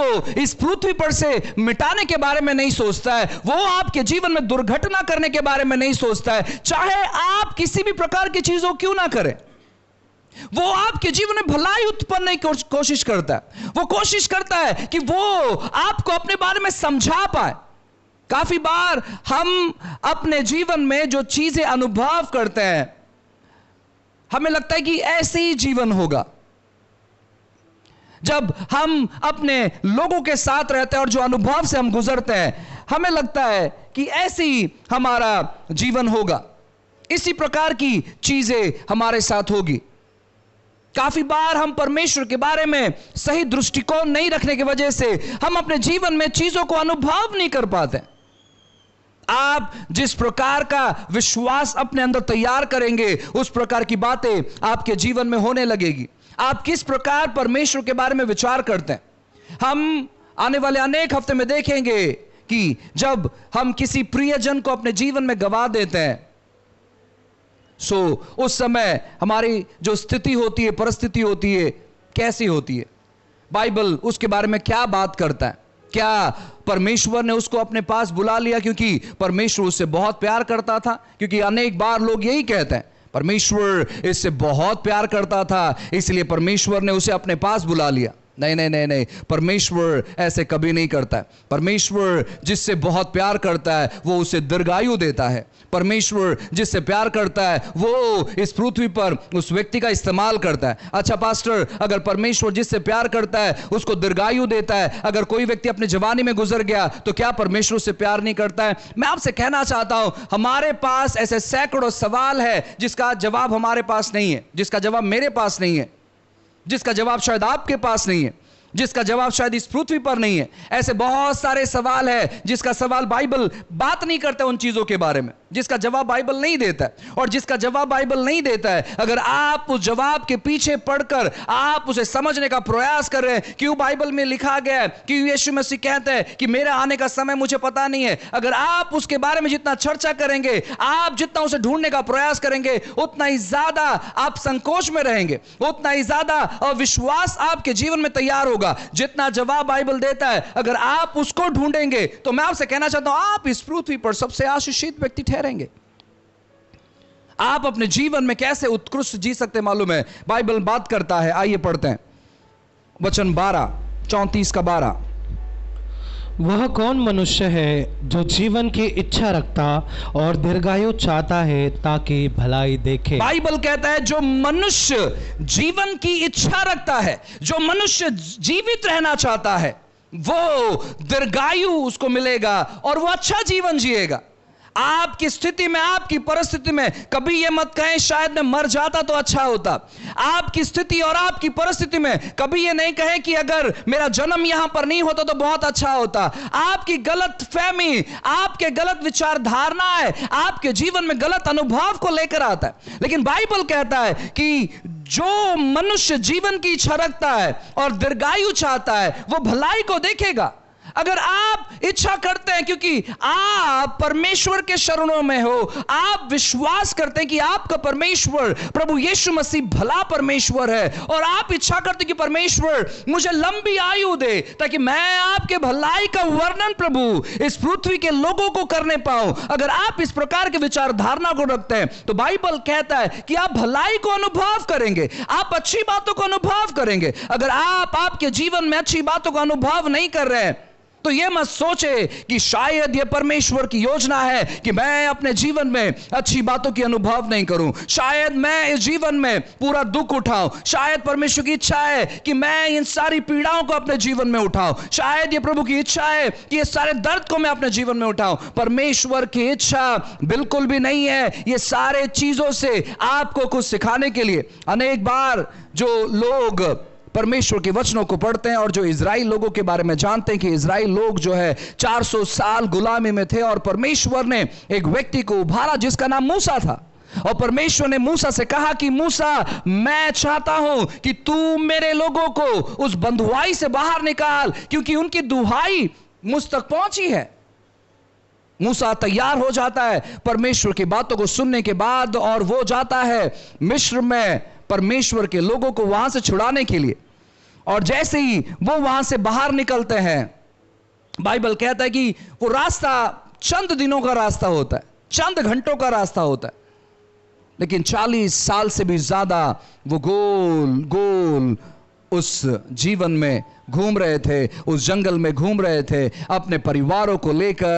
आपको इस पृथ्वी पर से मिटाने के बारे में नहीं सोचता है, वो आपके जीवन में दुर्घटना करने के बारे में नहीं सोचता है, चाहे आप किसी भी प्रकार की चीजों क्यों ना करें। वो आपके जीवन में भलाई उत्पन्न की कोशिश करता है। वो कोशिश करता है कि वो आपको अपने बारे में समझा पाए। काफी बार हम अपने जीवन में जो चीजें अनुभव करते हैं, हमें लगता है कि ऐसे ही जीवन होगा। जब हम अपने लोगों के साथ रहते हैं और जो अनुभव से हम गुजरते हैं, हमें लगता है कि ऐसे ही हमारा जीवन होगा, इसी प्रकार की चीजें हमारे साथ होगी। काफी बार हम परमेश्वर के बारे में सही दृष्टिकोण नहीं रखने की वजह से हम अपने जीवन में चीजों को अनुभव नहीं कर पाते। आप जिस प्रकार का विश्वास अपने अंदर तैयार करेंगे, उस प्रकार की बातें आपके जीवन में होने लगेगी। आप किस प्रकार परमेश्वर के बारे में विचार करते हैं। हम आने वाले अनेक हफ्ते में देखेंगे कि जब हम किसी प्रियजन को अपने जीवन में गंवा देते हैं, उस समय हमारी जो स्थिति होती है, परिस्थिति होती है, कैसी होती है। बाइबल उसके बारे में क्या बात करता है। क्या परमेश्वर ने उसको अपने पास बुला लिया क्योंकि परमेश्वर उससे बहुत प्यार करता था? क्योंकि अनेक बार लोग यही कहते हैं, परमेश्वर इससे बहुत प्यार करता था इसलिए परमेश्वर ने उसे अपने पास बुला लिया। नहीं नहीं नहीं नहीं, परमेश्वर ऐसे कभी नहीं करता है। परमेश्वर जिससे बहुत प्यार करता है वो उसे दीर्घायु देता है। परमेश्वर जिससे प्यार करता है वो इस पृथ्वी पर उस व्यक्ति का इस्तेमाल करता है। अच्छा पास्टर, अगर परमेश्वर जिससे प्यार करता है उसको दीर्घायु देता है, अगर कोई व्यक्ति अपनी जवानी में गुजर गया तो क्या परमेश्वर उससे प्यार नहीं करता है? मैं आपसे कहना चाहता हूं, हमारे पास ऐसे सैकड़ों सवाल है जिसका जवाब हमारे पास नहीं है, जिसका जवाब मेरे पास नहीं है, जिसका जवाब शायद आपके पास नहीं है, जिसका जवाब शायद इस पृथ्वी पर नहीं है। ऐसे बहुत सारे सवाल है जिसका सवाल बाइबल बात नहीं करता उन चीजों के बारे में, जिसका जवाब बाइबल नहीं देता है। और जिसका जवाब बाइबल नहीं देता है, अगर आप उस जवाब के पीछे पढ़कर आप उसे समझने का प्रयास कर रहे हैं, क्यों बाइबल में लिखा गया है कि यीशु मसीह कहते हैं कि मेरे आने का समय मुझे पता नहीं है, अगर आप उसके बारे में जितना चर्चा करेंगे, आप जितना उसे ढूंढने का प्रयास करेंगे, उतना ही ज्यादा आप संकोच में रहेंगे, उतना ही ज्यादा अविश्वास आपके जीवन में तैयार होगा। जितना जवाब बाइबल देता है अगर आप उसको ढूंढेंगे, तो मैं आपसे कहना चाहता हूं, आप इस पृथ्वी पर सबसे आशीषित व्यक्ति ठहरेंगे। आप अपने जीवन में कैसे उत्कृष्ट जी सकते मालूम है? बाइबल बात करता है, आइए पढ़ते हैं वचन 12, 34 का 12। वह कौन मनुष्य है जो जीवन की इच्छा रखता और दीर्घायु चाहता है ताकि भलाई देखे। बाइबल कहता है जो मनुष्य जीवन की इच्छा रखता है, जो मनुष्य जीवित रहना चाहता है, वो दीर्घायु उसको मिलेगा और वो अच्छा जीवन जिएगा। आपकी स्थिति में, आपकी परिस्थिति में कभी यह मत कहें शायद मैं मर जाता तो अच्छा होता। आपकी स्थिति और आपकी परिस्थिति में कभी यह नहीं कहें कि अगर मेरा जन्म यहां पर नहीं होता तो बहुत अच्छा होता। आपकी गलत फहमी, आपके गलत विचारधारणा है, आपके जीवन में गलत अनुभव को लेकर आता है। लेकिन बाइबल कहता है कि जो मनुष्य जीवन की इच्छा रखता है और दीर्घायु चाहता है वो भलाई को देखेगा। अगर आप इच्छा करते हैं क्योंकि आप परमेश्वर के शरणों में हो, आप विश्वास करते हैं कि आपका परमेश्वर प्रभु यीशु मसीह भला परमेश्वर है, और आप इच्छा करते हैं कि परमेश्वर मुझे लंबी आयु दे ताकि मैं आपके भलाई का वर्णन प्रभु इस पृथ्वी के लोगों को करने पाऊं, अगर आप इस प्रकार के विचारधारणा को रखते हैं तो बाइबल कहता है कि आप भलाई को अनुभव करेंगे, आप अच्छी बातों को अनुभव करेंगे। अगर आप आपके जीवन में अच्छी बातों का अनुभव नहीं कर रहे हैं तो यह मत सोचे कि शायद यह परमेश्वर की योजना है कि मैं अपने जीवन में अच्छी बातों की अनुभव नहीं करूं, शायद मैं इस जीवन में पूरा दुख उठाऊं, शायद परमेश्वर की इच्छा है कि मैं इन सारी पीड़ाओं को अपने जीवन में उठाऊं, शायद यह प्रभु की इच्छा है कि ये सारे दर्द को मैं अपने जीवन में उठाऊं। परमेश्वर की इच्छा बिल्कुल भी नहीं है ये सारे चीजों से आपको कुछ सिखाने के लिए। अनेक बार जो लोग परमेश्वर के वचनों को पढ़ते हैं और जो इजराइल लोगों के बारे में जानते हैं कि इजराइल लोग जो है 400 साल गुलामी में थे और परमेश्वर ने एक व्यक्ति को उभारा जिसका नाम मूसा था, और परमेश्वर ने मूसा से कहा कि मूसा मैं चाहता हूं कि तू मेरे लोगों को उस बंधुआई से बाहर निकाल क्योंकि उनकी दुहाई मुझ तक पहुंची है। मूसा तैयार हो जाता है परमेश्वर की बातों को सुनने के बाद और वो जाता है मिस्र में परमेश्वर के लोगों को वहां से छुड़ाने के लिए। और जैसे ही वो वहां से बाहर निकलते हैं, बाइबल कहता है कि वो रास्ता चंद दिनों का रास्ता होता है, चंद घंटों का रास्ता होता है, लेकिन 40 साल से भी ज्यादा वो गोल गोल उस जीवन में घूम रहे थे, उस जंगल में घूम रहे थे, अपने परिवारों को लेकर,